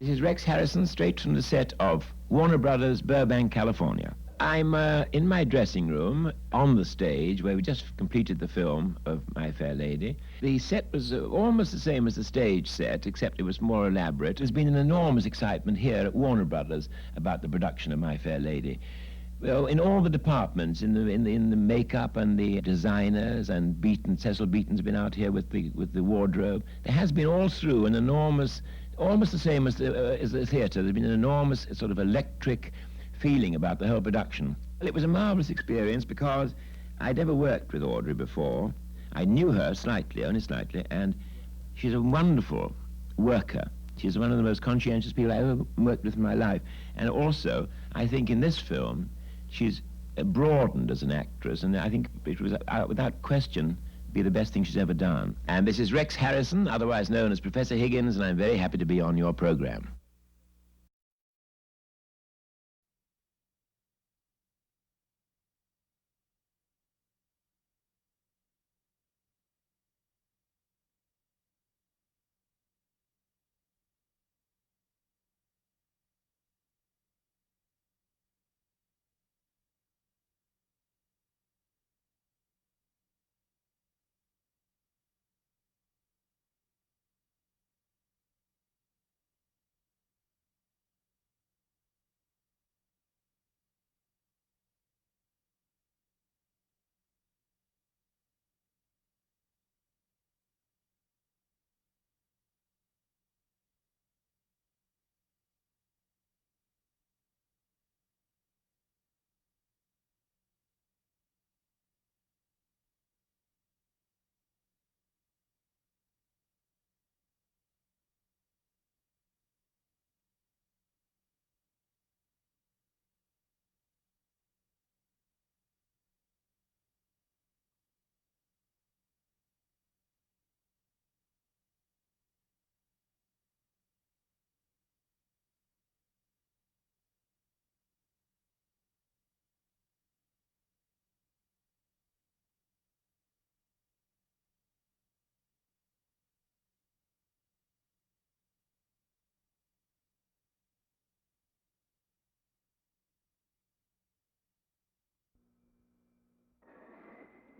This is Rex Harrison, straight from the set of Warner Brothers, Burbank, California. I'm in my dressing room on the stage where we just completed the film of My Fair Lady. The set was almost the same as the stage set, except it was more elaborate. There's been an enormous excitement here at Warner Brothers about the production of My Fair Lady. Well, in all the departments, in the makeup and the designers, and Cecil Beaton's been out here with the wardrobe. There has been all through an enormous, almost the same as the theatre. There's been an enormous sort of electric feeling about the whole production. Well, it was a marvelous experience because I'd never worked with Audrey before. I knew her slightly, only slightly, and she's a wonderful worker. She's one of the most conscientious people I ever worked with in my life. And also, I think in this film, she's broadened as an actress, and I think it was, without question, be the best thing she's ever done. And this is Rex Harrison, otherwise known as Professor Higgins, and I'm very happy to be on your program.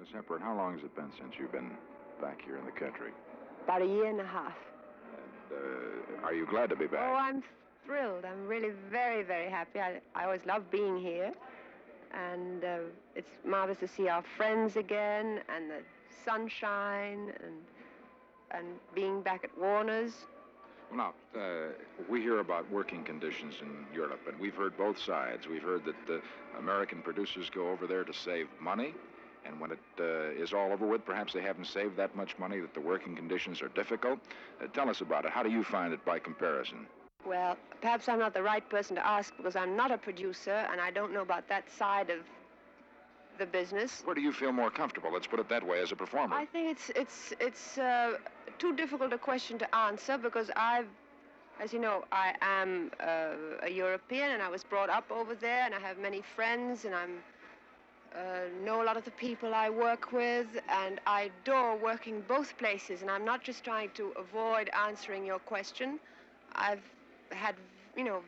Miss Hepburn, how long has it been since you've been back here in the country? About a year and a half. And are you glad to be back? Oh, I'm thrilled. I'm really very, very happy. I always love being here. And it's marvelous to see our friends again, and the sunshine, and being back at Warner's. Well, now, we hear about working conditions in Europe, and we've heard both sides. We've heard that American producers go over there to save money, and when it is all over with, perhaps they haven't saved that much money, that the working conditions are difficult. Tell us about it. How do you find it by comparison? Well, perhaps I'm not the right person to ask because I'm not a producer, and I don't know about that side of the business. Where do you feel more comfortable? Let's put it that way, as a performer. I think it's too difficult a question to answer because as you know, I am a European, and I was brought up over there, and I have many friends, and I know a lot of the people I work with, and I adore working both places, and I'm not just trying to avoid answering your question. I've had,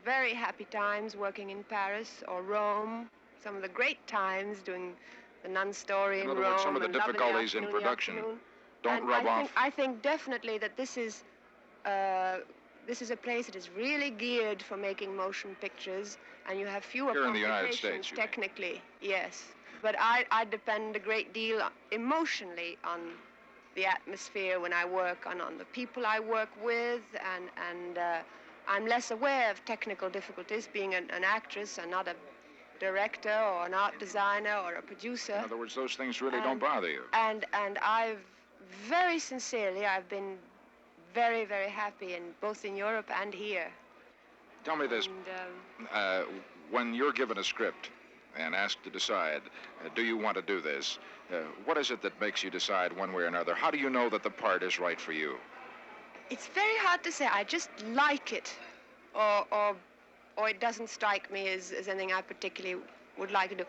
very happy times working in Paris or Rome, some of the great times doing the Nun story in Rome. In other words, some of the difficulties in production don't rub off. I think definitely that this is a place that is really geared for making motion pictures, and you have fewer Here in the United complications States, technically, yes. But I depend a great deal emotionally on the atmosphere when I work, on the people I work with, and I'm less aware of technical difficulties being an actress and not a director or an art designer or a producer. In other words, those things really don't bother you. And I've very sincerely, I've been very, very happy both in Europe and here. Tell me this, when you're given a script and asked to decide, do you want to do this, what is it that makes you decide one way or another? How do you know that the part is right for you? It's very hard to say. I just like it, or it doesn't strike me as anything I particularly would like to do.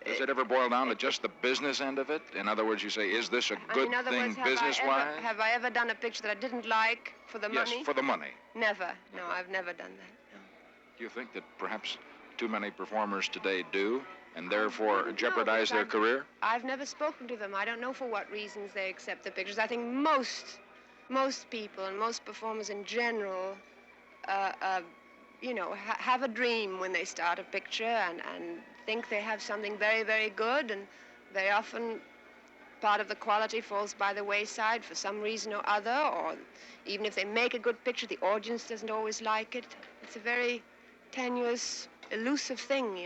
Does it ever boil down to just the business end of it? In other words, you say, is this a good in other thing words, business-wise? have I ever done a picture that I didn't like for the money? Yes, for the money. Never. No, I've never done that. No. Do you think that perhaps too many performers today do, and therefore jeopardize their because career? I've never spoken to them. I don't know for what reasons they accept the pictures. I think most people and most performers in general, have a dream when they start a picture and think they have something very, very good, and very often part of the quality falls by the wayside for some reason or other, or even if they make a good picture, the audience doesn't always like it. It's a very tenuous, elusive thing,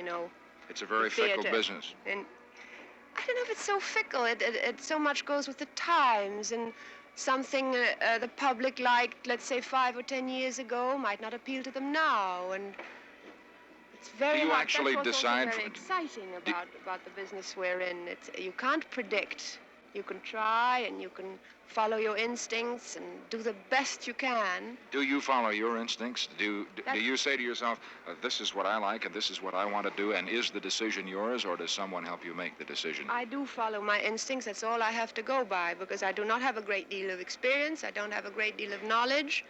It's a very the theater. fickle business. And I don't know if it's so fickle. It so much goes with the times, and something the public liked, let's say, 5 or 10 years ago, might not appeal to them now, and it's very Do you hard. actually That's what's decide also very for- exciting about the business we're in. You can't predict. You can try, and you can follow your instincts and do the best you can. Do you follow your instincts? Do you say to yourself, this is what I like and this is what I want to do, and is the decision yours, or does someone help you make the decision? I do follow my instincts. That's all I have to go by, because I do not have a great deal of experience. I don't have a great deal of knowledge.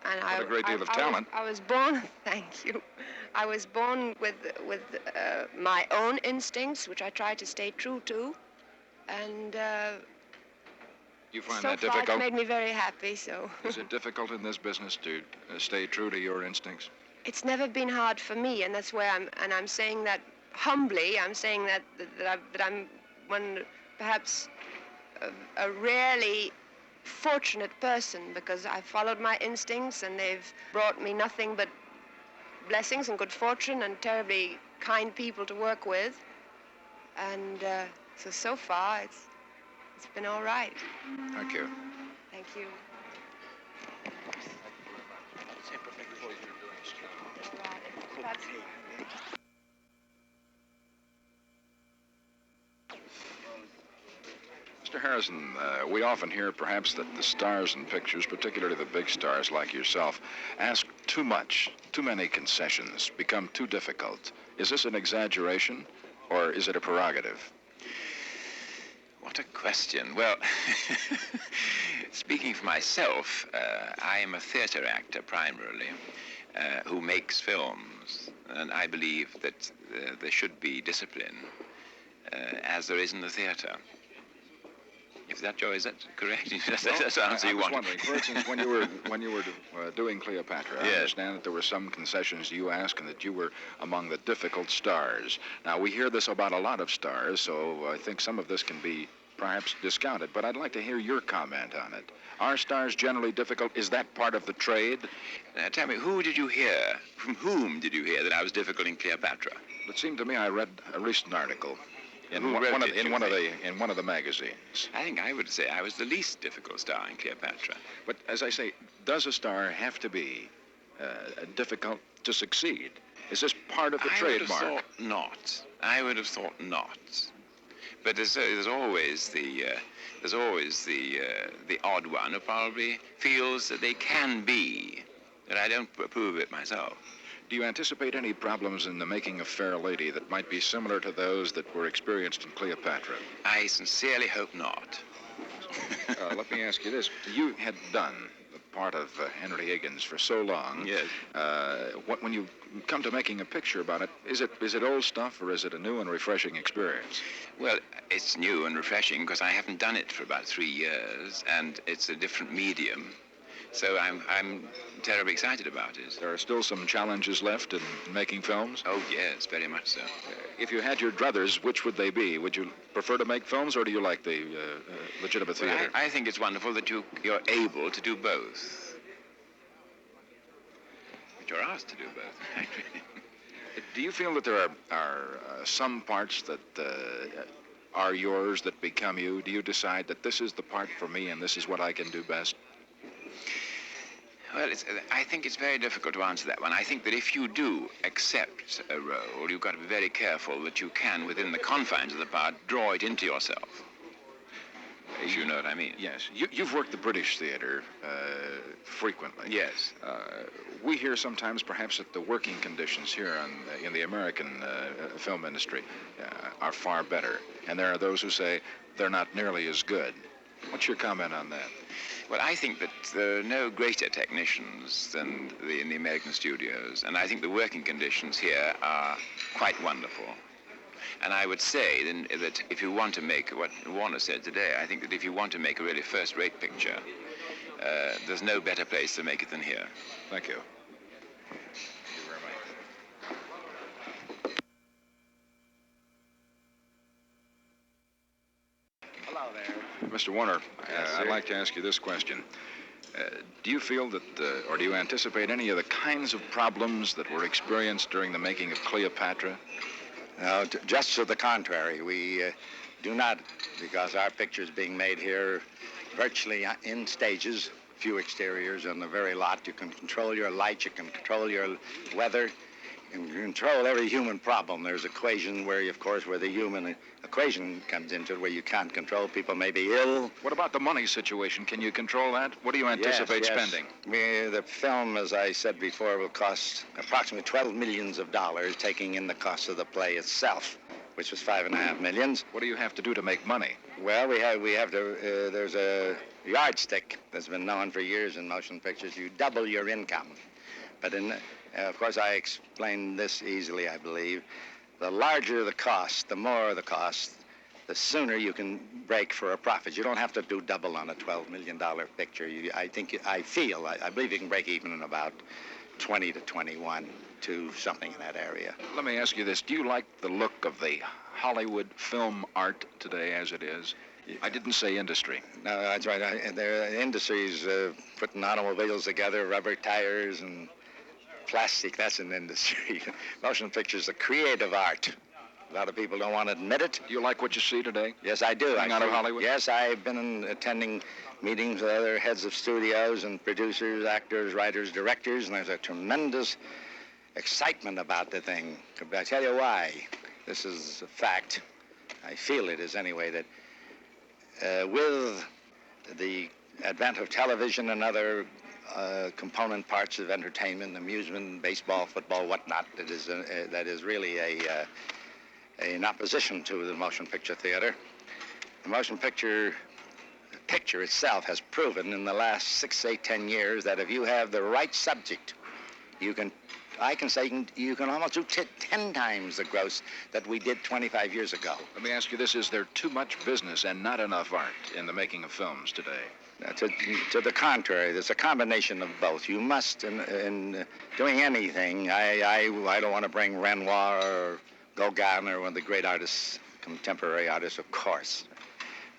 And But a great deal of talent. I was born, thank you. I was born with my own instincts, which I try to stay true to. And You find so that far difficult? it's made me very happy, so. Is it difficult in this business to stay true to your instincts? It's never been hard for me, and that's where I'm saying that humbly. I'm saying that I'm one, perhaps a rarely fortunate person, because I followed my instincts and they've brought me nothing but blessings and good fortune and terribly kind people to work with. And so far it's been all right. Thank you. Thank you. Mr. Harrison, we often hear perhaps that the stars in pictures, particularly the big stars like yourself, ask too much, too many concessions, become too difficult. Is this an exaggeration, or is it a prerogative? What a question. Well, speaking for myself, I am a theater actor primarily, who makes films, and I believe that there should be discipline, as there is in the theater. Is that correct? That's the answer I you was wanted. wondering, for instance, when you were doing Cleopatra, I Yes. understand that there were some concessions you asked and that you were among the difficult stars. Now, we hear this about a lot of stars, so I think some of this can be perhaps discounted, but I'd like to hear your comment on it. Are stars generally difficult? Is that part of the trade? Tell me, who did you hear, from whom did you hear that I was difficult in Cleopatra? It seemed to me I read a recent article in Who one wrote of it, you think? in one of the magazines. I think I would say I was the least difficult star in Cleopatra. But as I say, does a star have to be difficult to succeed? Is this part of the trademark? I would have thought not. I would have thought not. But there's always the odd one who probably feels that they can be, that I don't approve of it myself. Do you anticipate any problems in the making of Fair Lady that might be similar to those that were experienced in Cleopatra? I sincerely hope not. Let me ask you this. You had done the part of Henry Higgins for so long. Yes. When you come to making a picture about it, is it old stuff or is it a new and refreshing experience? Well, it's new and refreshing because I haven't done it for about 3 years, and it's a different medium. So I'm terribly excited about it. There are still some challenges left in making films? Oh, yes, very much so. If you had your druthers, which would they be? Would you prefer to make films, or do you like the legitimate Well, theater? I think it's wonderful that you're able to do both. But you're asked to do both, actually. Do you feel that there are some parts that are yours that become you? Do you decide that this is the part for me and this is what I can do best? Well, I think it's very difficult to answer that one. I think that if you do accept a role, you've got to be very careful that you can, within the confines of the part, draw it into yourself. if you know what I mean. Yes. You've worked the British theater frequently. Yes. We hear sometimes perhaps that the working conditions here in the American film industry are far better. And there are those who say they're not nearly as good. What's your comment on that? Well, I think that there are no greater technicians than in the American studios, and I think the working conditions here are quite wonderful. And I would say then that if you want to make what Warner said today, I think that if you want to make a really first-rate picture, there's no better place to make it than here. Thank you. Thank you very much. Hello there. Mr. Warner, Yes, sir. I'd like to ask you this question. Do you feel that, or do you anticipate any of the kinds of problems that were experienced during the making of Cleopatra? No, just to the contrary. We do not, because our picture is being made here virtually in stages, few exteriors on the very lot. You can control your light, you can control your weather, you can control every human problem. There's equation where, of course, where the human equation comes into it, where you can't control. People may be ill. What about the money situation? Can you control that? What do you anticipate Yes. spending? The film, as I said before, will cost approximately $12 million, taking in the cost of the play itself, which was $5.5 million. What do you have to do to make money? Well, we have to. There's a yardstick that's been known for years in motion pictures. You double your income, but of course, I explained this easily, I believe. The larger the cost, the more the cost, the sooner you can break for a profit. You don't have to do double on a $12 million picture. I believe you can break even in about 20 to 21 to something in that area. Let me ask you this. Do you like the look of the Hollywood film art today as it is? I didn't say industry. No, that's right. The industry's putting automobiles together, rubber tires, and plastic. That's an industry. Motion pictures are creative art. A lot of people don't want to admit it. Do you like what you see today? Yes, I do. Coming out of Hollywood? Yes, I've been attending meetings with other heads of studios and producers, actors, writers, directors, and there's a tremendous excitement about the thing. I tell you why. This is a fact. I feel it is anyway, that with the advent of television and other component parts of entertainment, amusement, baseball, football, whatnot, that is really in opposition to the motion picture theater. The motion picture itself has proven in the last 6, 8, 10 years that if you have the right subject, you can almost do 10 times the gross that we did 25 years ago. Let me ask you this. Is there too much business and not enough art in the making of films today? To the contrary, there's a combination of both. You must, in doing anything, I don't want to bring Renoir or Gauguin or one of the great artists, contemporary artists, of course.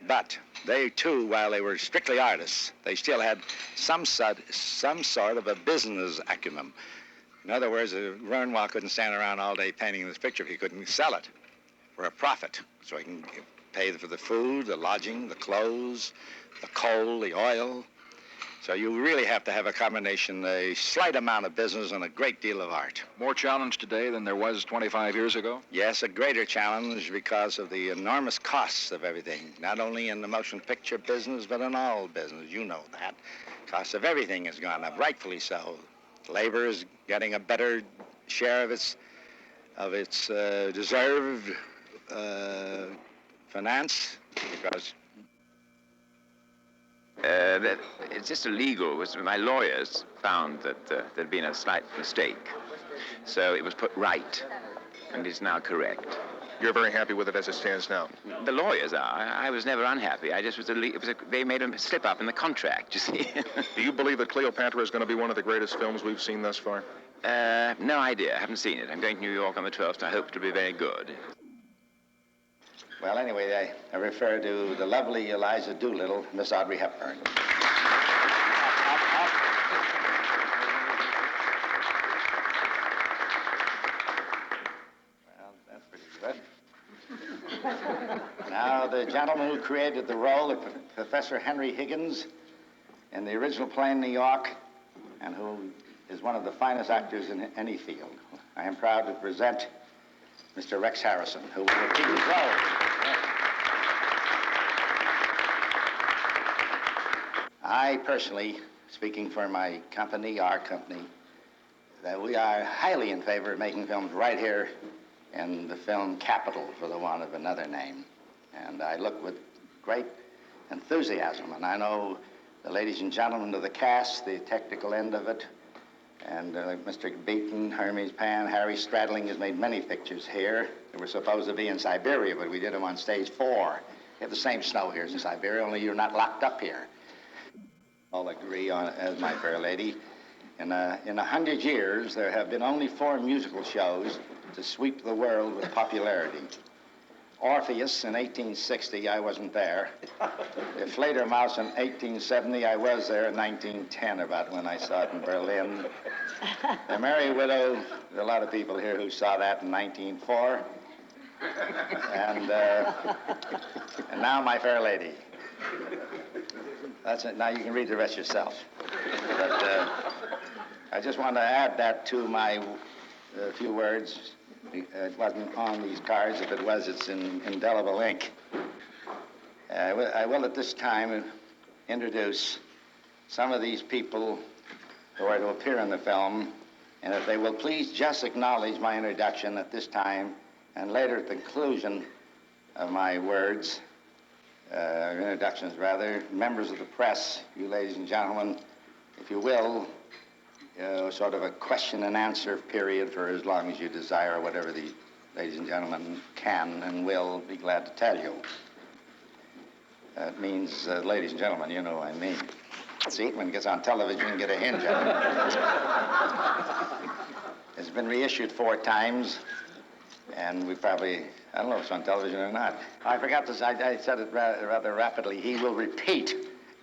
But they, too, while they were strictly artists, they still had some sort of a business acumen. In other words, Renoir couldn't stand around all day painting this picture if he couldn't sell it for a profit. So he can pay for the food, the lodging, the clothes, the coal, the oil. So you really have to have a combination, a slight amount of business and a great deal of art. More challenge today than there was 25 years ago? Yes, a greater challenge because of the enormous costs of everything, not only in the motion picture business, but in all business. You know that. Cost of everything has gone up, rightfully so. Labor is getting a better share of its deserved finance because It's just illegal. My lawyers found that there'd been a slight mistake. So it was put right, and it's now correct. You're very happy with it as it stands now? The lawyers are. I was never unhappy. I just was they made a slip up in the contract, you see. Do you believe that Cleopatra is going to be one of the greatest films we've seen thus far? No idea. I haven't seen it. I'm going to New York on the 12th, and I hope it'll be very good. Well, anyway, I refer to the lovely Eliza Doolittle, Miss Audrey Hepburn. Well, that's pretty good. Now, the gentleman who created the role of Professor Henry Higgins in the original play in New York, and who is one of the finest actors in any field. I am proud to present Mr. Rex Harrison, who will repeat his role. I personally, speaking for my company, our company, that we are highly in favor of making films right here in the film capital, for the want of another name. And I look with great enthusiasm, and I know the ladies and gentlemen of the cast, the technical end of it, and Mr. Beaton, Hermes Pan, Harry Stradling has made many pictures here. They were supposed to be in Siberia, but we did them on stage 4. We have the same snow here as in Siberia, only you're not locked up here. All agree on, as My Fair Lady. In 100 years, there have been only 4 musical shows to sweep the world with popularity. Orpheus in 1860, I wasn't there. The Fledermaus in 1870, I was there in 1910, about when I saw it in Berlin. The Merry Widow, there's a lot of people here who saw that in 1904. And now My Fair Lady. That's it. Now you can read the rest yourself. But I just want to add that to my few words. It wasn't on these cards. If it was, it's in indelible ink. I will at this time introduce some of these people who are to appear in the film, and if they will please just acknowledge my introduction at this time, and later at the conclusion of my words, introductions rather, members of the press, you ladies and gentlemen, if you will, sort of a question and answer period for as long as you desire, whatever the ladies and gentlemen can and will be glad to tell you. That means, ladies and gentlemen, you know what I mean. See, when it gets on television, you can get a hinge on it. It's been reissued 4 times, and we probably, I don't know if it's on television or not. I forgot to say, I said it rather rapidly. He will repeat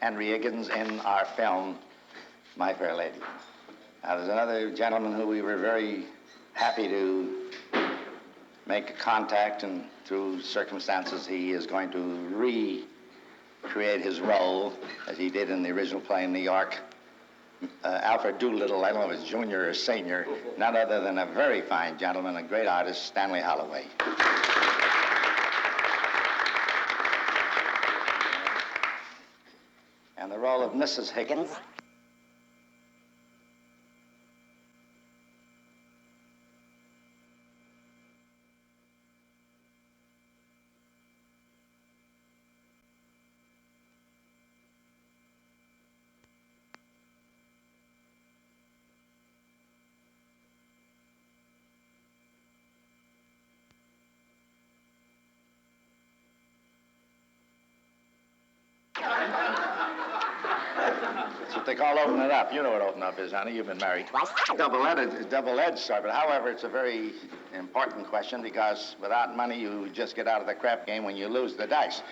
Henry Higgins in our film, My Fair Lady. Now, there's another gentleman who we were very happy to make contact, and through circumstances, he is going to recreate his role as he did in the original play in New York. Alfred Doolittle, I don't know if it's junior or senior, none other than a very fine gentleman, a great artist, Stanley Holloway. And the role of Mrs. Higgins. That's what they call open it up. You know what open up is, honey. You've been married twice. Double-edged, sir. But however, it's a very important question because without money, you just get out of the crap game when you lose the dice.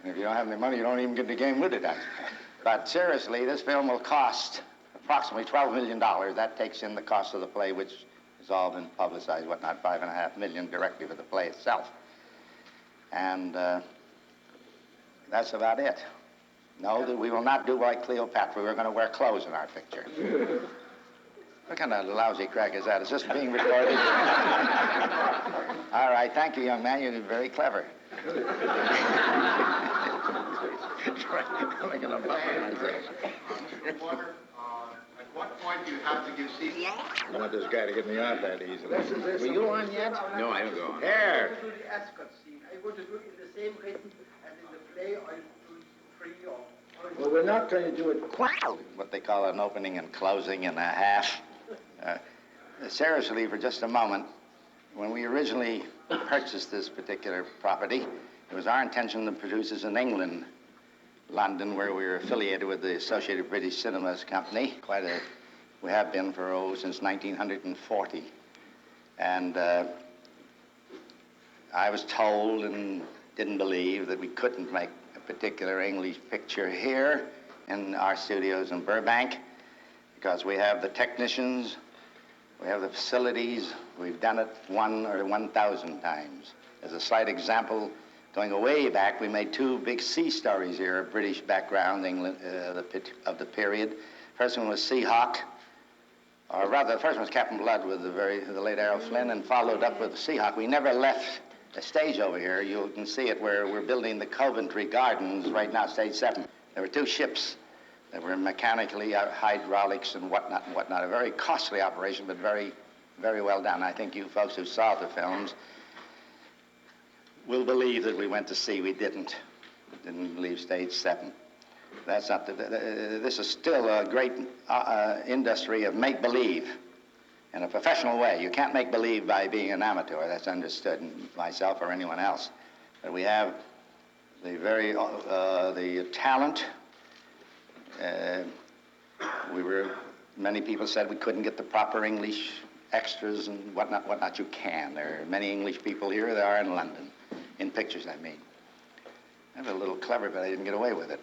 And if you don't have any money, you don't even get the game with the dice. But seriously, this film will cost approximately $12 million. That takes in the cost of the play, which has all been publicized, whatnot, $5.5 million directly for the play itself. And that's about it. No, we will not do like Cleopatra. We're going to wear clothes in our picture. What kind of lousy crack is that? Is this being recorded? All right, thank you, young man. You're very clever. At what point do you have to give seats? I want this guy to get me off that easily. Were you on yet? No, I haven't gone on. Here. To the Ascot scene. Are you going to do it in the same rhythm as in the play, or are you doing free, or... Well, we're not going to do it quite. What they call an opening and closing and a half. Seriously, for just a moment, when we originally purchased this particular property, it was our intention to produce this in England, London, where we were affiliated with the Associated British Cinemas Company. We have been for, since 1940. And I was told and didn't believe that we couldn't make a particular English picture here in our studios in Burbank because we have the technicians, we have the facilities, we've done it 1 or 1,000 times. As a slight example, going way back, we made 2 big sea stories here, of British background, England, of the period. First one was Seahawk, or rather, the first one was Captain Blood with the late Errol Flynn, and followed up with Seahawk. We never left the stage over here. You can see it where we're building the Coventry Gardens right now, stage 7. There were 2 ships They were mechanically, hydraulics and whatnot. A very costly operation, but very, very well done. I think you folks who saw the films will believe that we went to sea. We didn't. Didn't leave stage 7. That's not this is still a great industry of make-believe in a professional way. You can't make believe by being an amateur. That's understood, myself or anyone else. But we have the talent. Many people said we couldn't get the proper English extras and whatnot. You can. There are many English people here. There are in London, in pictures, I mean. I was a little clever, but I didn't get away with it.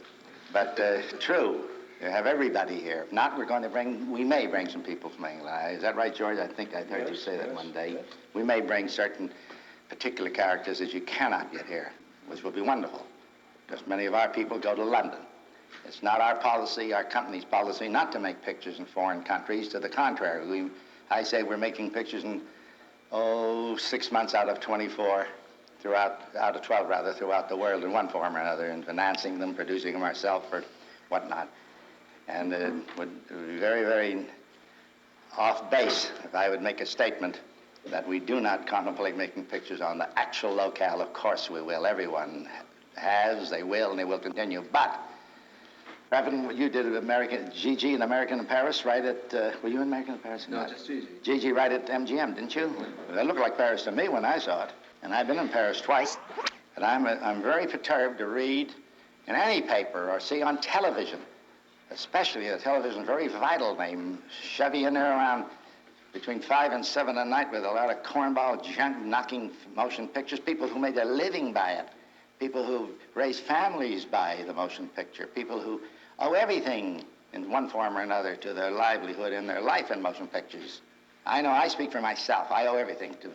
But true, you have everybody here. If not, we may bring some people from England. Is that right, George? I think I heard you say that one day. Yes. We may bring certain particular characters that you cannot get here, which will be wonderful, because many of our people go to London. It's not our policy, our company's policy, not to make pictures in foreign countries. To the contrary, I say we're making pictures in, 6 months out of 24, out of 12 rather, throughout the world in one form or another, and financing them, producing them ourselves or whatnot. And it would be very, very off base if I would make a statement that we do not contemplate making pictures on the actual locale. Of course we will. Everyone has, they will, and they will continue. But, Reverend, you did Gigi in American in Paris, right at, were you in American in Paris? No, just Gigi. Gigi right at MGM, didn't you? It looked like Paris to me when I saw it. And I've been in Paris twice. And I'm very perturbed to read in any paper or see on television, especially a television very vital name, Chevy in there around between 5 and 7 at night with a lot of cornball junk knocking motion pictures, people who made their living by it, people who raise families by the motion picture, people who owe everything in one form or another to their livelihood and their life in motion pictures. I know, I speak for myself. I owe everything to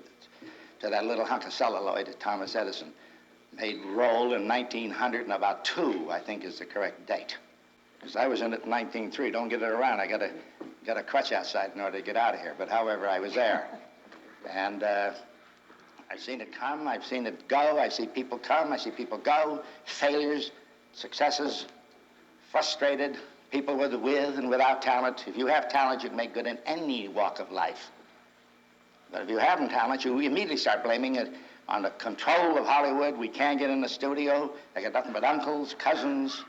that little hunk of celluloid that Thomas Edison made roll in 1902, I think is the correct date. Because I was in it in 1903. Don't get it around. I got a crutch outside in order to get out of here. But however, I was there. And I've seen it come. I've seen it go. I see people come. I see people go. Failures, successes, frustrated, people with and without talent. If you have talent, you can make good in any walk of life. But if you haven't talent, you immediately start blaming it on the control of Hollywood. We can't get in the studio. I got nothing but uncles, cousins.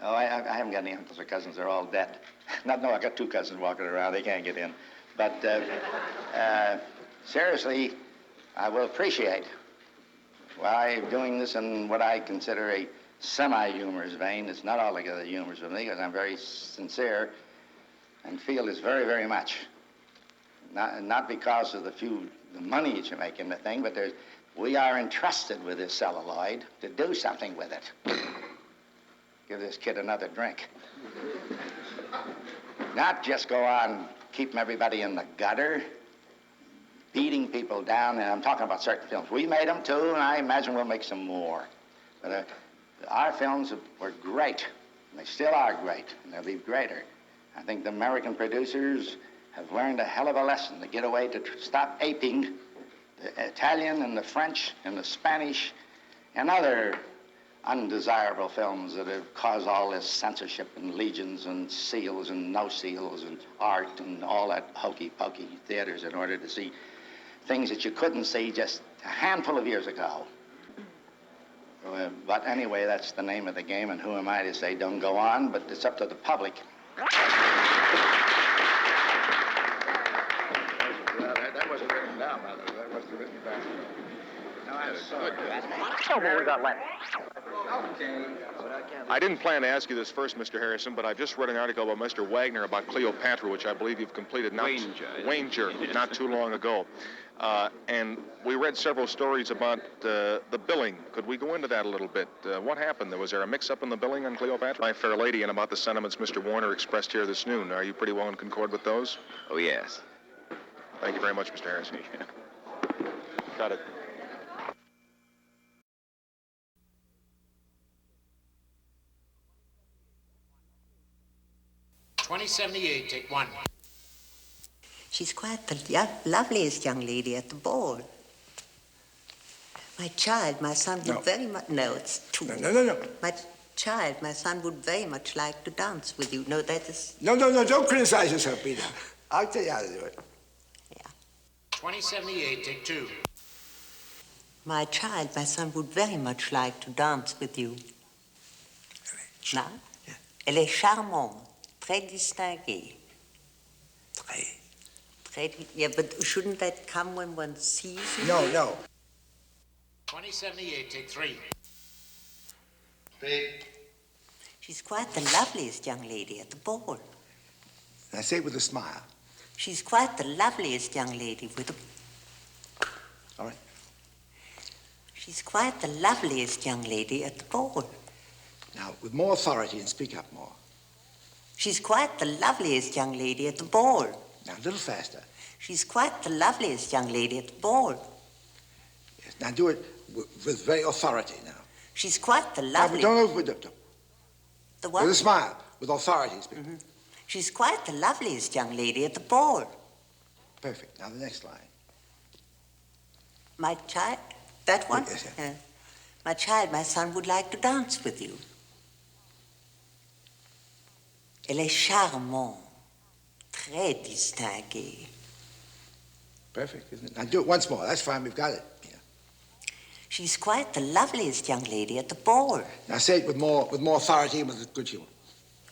Oh, I haven't got any uncles or cousins. They're all dead. No, I got 2 cousins walking around. They can't get in. But seriously, I will appreciate why doing this in what I consider a semi-humorous vein. It's not altogether humorous with me, because I'm very sincere and feel this very, very much. Not because of the money that you make in the thing, but we are entrusted with this celluloid to do something with it. Give this kid another drink. Not just go on keeping everybody in the gutter, beating people down, and I'm talking about certain films. We made them too, and I imagine we'll make some more. But our films were great, and they still are great, and they'll be greater. I think the American producers have learned a hell of a lesson to get away, to stop aping the Italian and the French and the Spanish and other undesirable films that have caused all this censorship and legions and seals and no seals and art and all that hokey-pokey theaters in order to see things that you couldn't see just a handful of years ago. But anyway, that's the name of the game, and who am I to say don't go on, but it's up to the public. That wasn't written down, by the way. That wasn't written down. No, I'm sorry. What we got left? Okay. I didn't plan to ask you this first, Mr. Harrison, but I've just read an article about Mr. Wagner about Cleopatra, which I believe you've completed Wanger, not too long ago. And we read several stories about the billing. Could we go into that a little bit? What happened? Was there a mix-up in the billing on Cleopatra? My Fair Lady, and about the sentiments Mr. Warner expressed here this noon. Are you pretty well in concord with those? Oh, yes. Thank you very much, Mr. Harrison. Got it. $20.78, take 1. She's quite the loveliest young lady at the ball. My child, my son, would very much... No, it's 2. No. child, my son would very much like to dance with you. No, that is... No, don't criticize yourself, Peter. I'll tell you how to do it. Yeah. 2078, take 2. My child, my son would very much like to dance with you. Now? Yeah. Elle est charmante, très distinguée. Yeah, but shouldn't that come when one sees you? No. 2078, take 3. She's quite the loveliest young lady at the ball. Now say it with a smile. She's quite the loveliest young lady with a... All right. She's quite the loveliest young lady at the ball. Now, with more authority and speak up more. She's quite the loveliest young lady at the ball. Now, a little faster. She's quite the loveliest young lady at the ball. Yes. Now do it with very authority now. She's quite the Now, loveliest... but don't overdo it. The what? With a smile, with authority. Speak. Mm-hmm. She's quite the loveliest young lady at the ball. Perfect. Now the next line. My child... That one? Yes, My child, my son would like to dance with you. Elle est charmante, très distinguée. Perfect, isn't it? Now do it once more. That's fine. We've got it. Yeah. She's quite the loveliest young lady at the ball. Now say it with more authority and with good humor.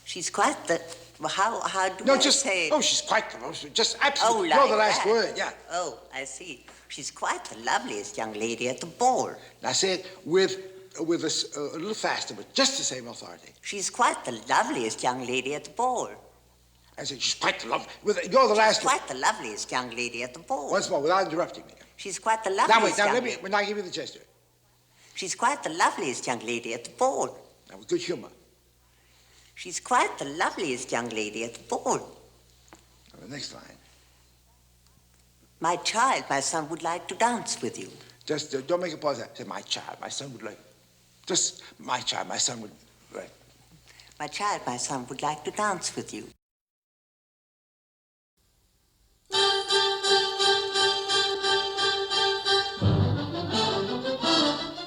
She's quite the... How do No, I just... say it? Oh, she's quite the... Just absolutely... Oh, You're like the last that. word, yeah. Oh, I see. She's quite the loveliest young lady at the ball. Now say it with a little faster, but just the same authority. She's quite the loveliest young lady at the ball. I said, she's quite the love... You're the last She's quite the loveliest young lady at the ball. Once more, without interrupting me. She's quite the Now loveliest wait, now young let me... lady. Now give me the gesture. She's quite the loveliest young lady at the ball. Now with good humor. She's quite the loveliest young lady at the ball. Now the next line. My child, my son would like to dance with you. Just don't make a pause there. Say, my child, my son would like... Just, my child, my son would... Right. My child, my son would like to dance with you.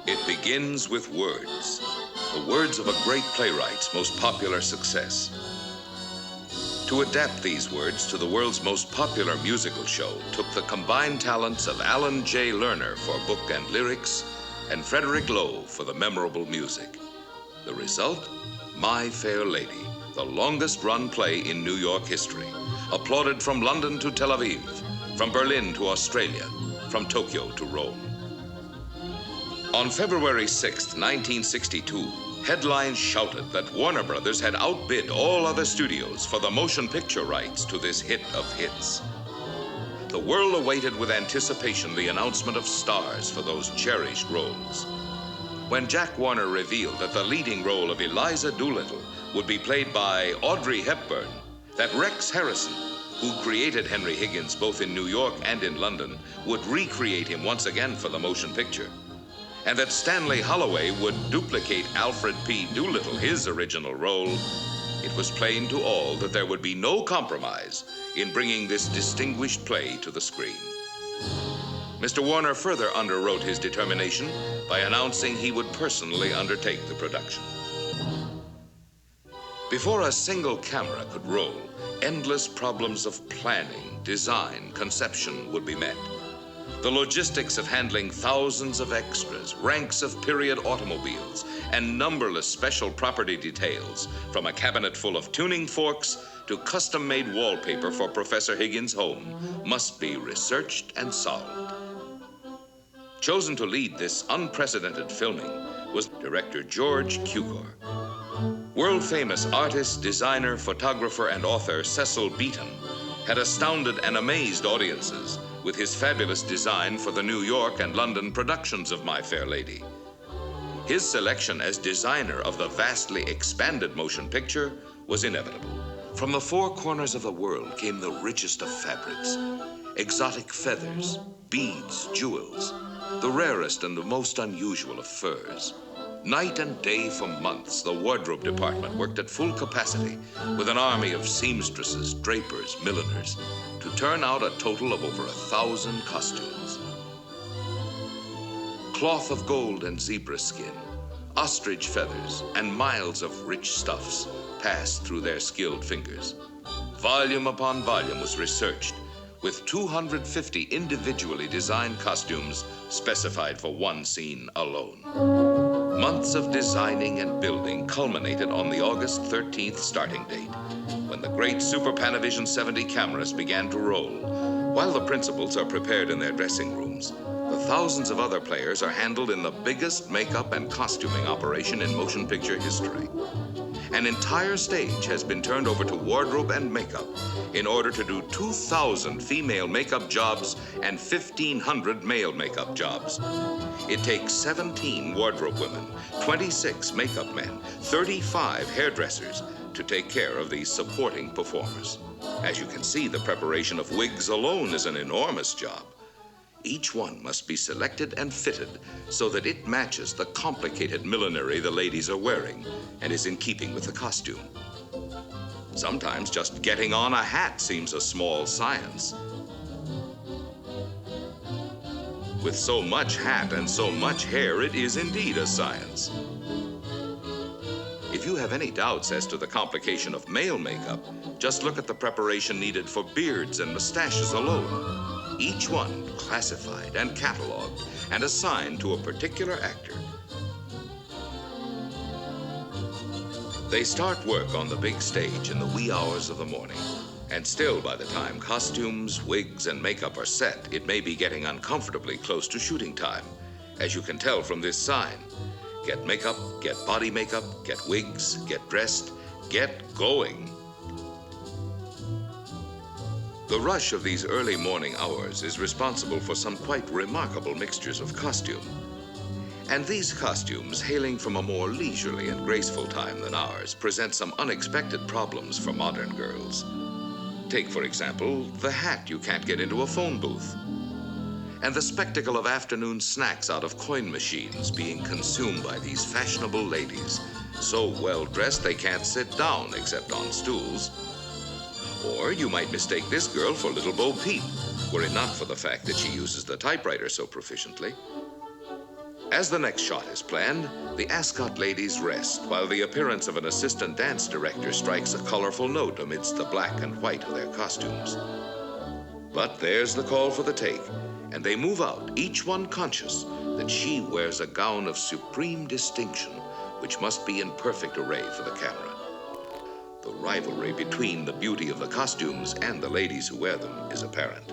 It begins with words. The words of a great playwright's most popular success. To adapt these words to the world's most popular musical show took the combined talents of Alan J. Lerner for book and lyrics and Frederick Lowe for the memorable music. The result? My Fair Lady, the longest-run play in New York history, applauded from London to Tel Aviv, from Berlin to Australia, from Tokyo to Rome. On February 6, 1962, headlines shouted that Warner Brothers had outbid all other studios for the motion picture rights to this hit of hits. The world awaited with anticipation the announcement of stars for those cherished roles. When Jack Warner revealed that the leading role of Eliza Doolittle would be played by Audrey Hepburn, that Rex Harrison, who created Henry Higgins both in New York and in London, would recreate him once again for the motion picture, and that Stanley Holloway would duplicate Alfred P. Doolittle, his original role, it was plain to all that there would be no compromise in bringing this distinguished play to the screen. Mr. Warner further underwrote his determination by announcing he would personally undertake the production. Before a single camera could roll, endless problems of planning, design, conception would be met. The logistics of handling thousands of extras, ranks of period automobiles, and numberless special property details, from a cabinet full of tuning forks to custom-made wallpaper for Professor Higgins' home, must be researched and solved. Chosen to lead this unprecedented filming was director George Cukor. World-famous artist, designer, photographer, and author Cecil Beaton had astounded and amazed audiences with his fabulous design for the New York and London productions of My Fair Lady. His selection as designer of the vastly expanded motion picture was inevitable. From the four corners of the world came the richest of fabrics, exotic feathers, beads, jewels, the rarest and the most unusual of furs. Night and day for months, the wardrobe department worked at full capacity with an army of seamstresses, drapers, milliners, to turn out a total of over 1,000 costumes. Cloth of gold and zebra skin, ostrich feathers, and miles of rich stuffs passed through their skilled fingers. Volume upon volume was researched, with 250 individually designed costumes specified for one scene alone. Months of designing and building culminated on the August 13th starting date, when the great Super Panavision 70 cameras began to roll. While the principals are prepared in their dressing rooms, the thousands of other players are handled in the biggest makeup and costuming operation in motion picture history. An entire stage has been turned over to wardrobe and makeup in order to do 2,000 female makeup jobs and 1,500 male makeup jobs. It takes 17 wardrobe women, 26 makeup men, 35 hairdressers to take care of these supporting performers. As you can see, the preparation of wigs alone is an enormous job. Each one must be selected and fitted so that it matches the complicated millinery the ladies are wearing and is in keeping with the costume. Sometimes just getting on a hat seems a small science. With so much hat and so much hair, it is indeed a science. If you have any doubts as to the complication of male makeup, just look at the preparation needed for beards and mustaches alone. Each one classified and cataloged and assigned to a particular actor. They start work on the big stage in the wee hours of the morning. And still, by the time costumes, wigs, and makeup are set, it may be getting uncomfortably close to shooting time, as you can tell from this sign. Get makeup, get body makeup, get wigs, get dressed, get going. The rush of these early morning hours is responsible for some quite remarkable mixtures of costume. And these costumes, hailing from a more leisurely and graceful time than ours, present some unexpected problems for modern girls. Take, for example, the hat you can't get into a phone booth, and the spectacle of afternoon snacks out of coin machines being consumed by these fashionable ladies, so well dressed they can't sit down except on stools. Or you might mistake this girl for Little Bo Peep, were it not for the fact that she uses the typewriter so proficiently. As the next shot is planned, the Ascot ladies rest while the appearance of an assistant dance director strikes a colorful note amidst the black and white of their costumes. But there's the call for the take, and they move out, each one conscious that she wears a gown of supreme distinction, which must be in perfect array for the camera. The rivalry between the beauty of the costumes and the ladies who wear them is apparent.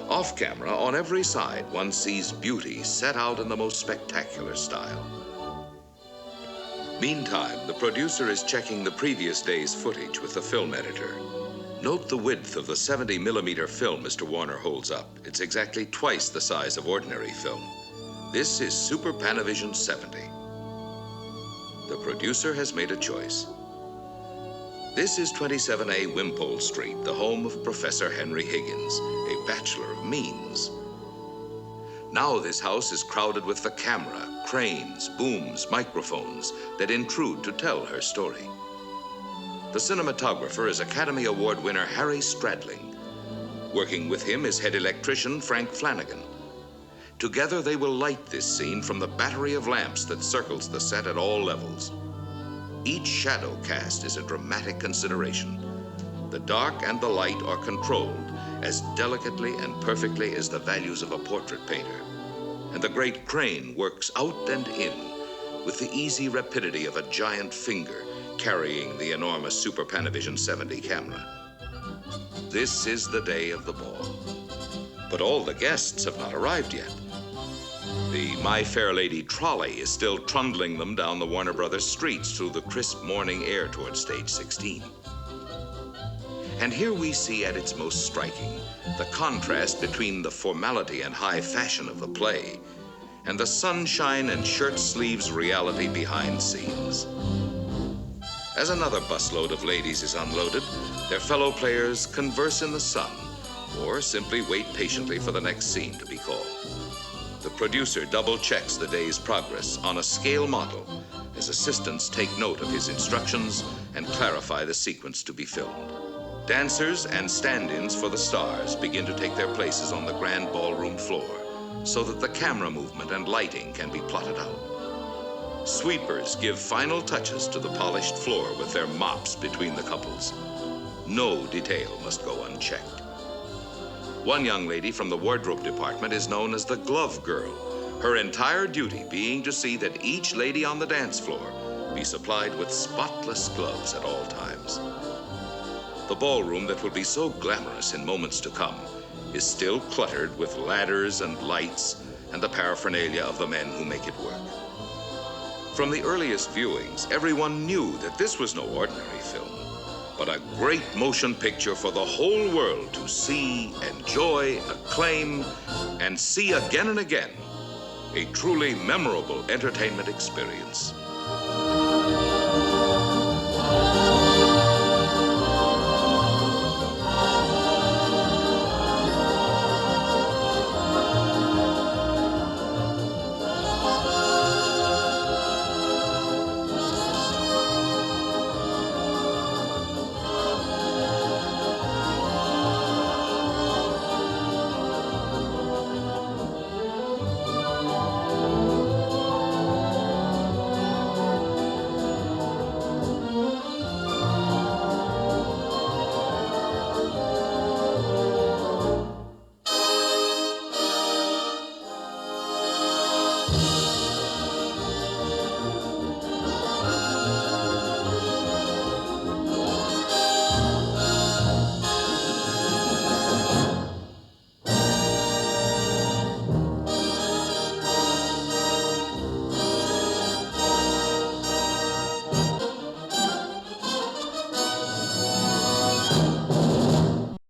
Off camera, on every side, one sees beauty set out in the most spectacular style. Meantime, the producer is checking the previous day's footage with the film editor. Note the width of the 70mm film Mr. Warner holds up. It's exactly twice the size of ordinary film. This is Super Panavision 70. The producer has made a choice. This is 27A Wimpole Street, the home of Professor Henry Higgins, a bachelor of means. Now this house is crowded with the camera, cranes, booms, microphones that intrude to tell her story. The cinematographer is Academy Award winner Harry Stradling. Working with him is head electrician Frank Flanagan. Together they will light this scene from the battery of lamps that circles the set at all levels. Each shadow cast is a dramatic consideration. The dark and the light are controlled as delicately and perfectly as the values of a portrait painter. And the great crane works out and in with the easy rapidity of a giant finger carrying the enormous Super Panavision 70 camera. This is the day of the ball. But all the guests have not arrived yet. The My Fair Lady trolley is still trundling them down the Warner Brothers streets through the crisp morning air toward stage 16. And here we see at its most striking the contrast between the formality and high fashion of the play and the sunshine and shirt sleeves reality behind scenes. As another busload of ladies is unloaded, their fellow players converse in the sun or simply wait patiently for the next scene to be called. The producer double-checks the day's progress on a scale model as assistants take note of his instructions and clarify the sequence to be filmed. Dancers and stand-ins for the stars begin to take their places on the grand ballroom floor so that the camera movement and lighting can be plotted out. Sweepers give final touches to the polished floor with their mops between the couples. No detail must go unchecked. One young lady from the wardrobe department is known as the glove girl, her entire duty being to see that each lady on the dance floor be supplied with spotless gloves at all times. The ballroom that will be so glamorous in moments to come is still cluttered with ladders and lights and the paraphernalia of the men who make it work. From the earliest viewings, everyone knew that this was no ordinary film, but a great motion picture for the whole world to see, enjoy, acclaim, and see again and again. A truly memorable entertainment experience.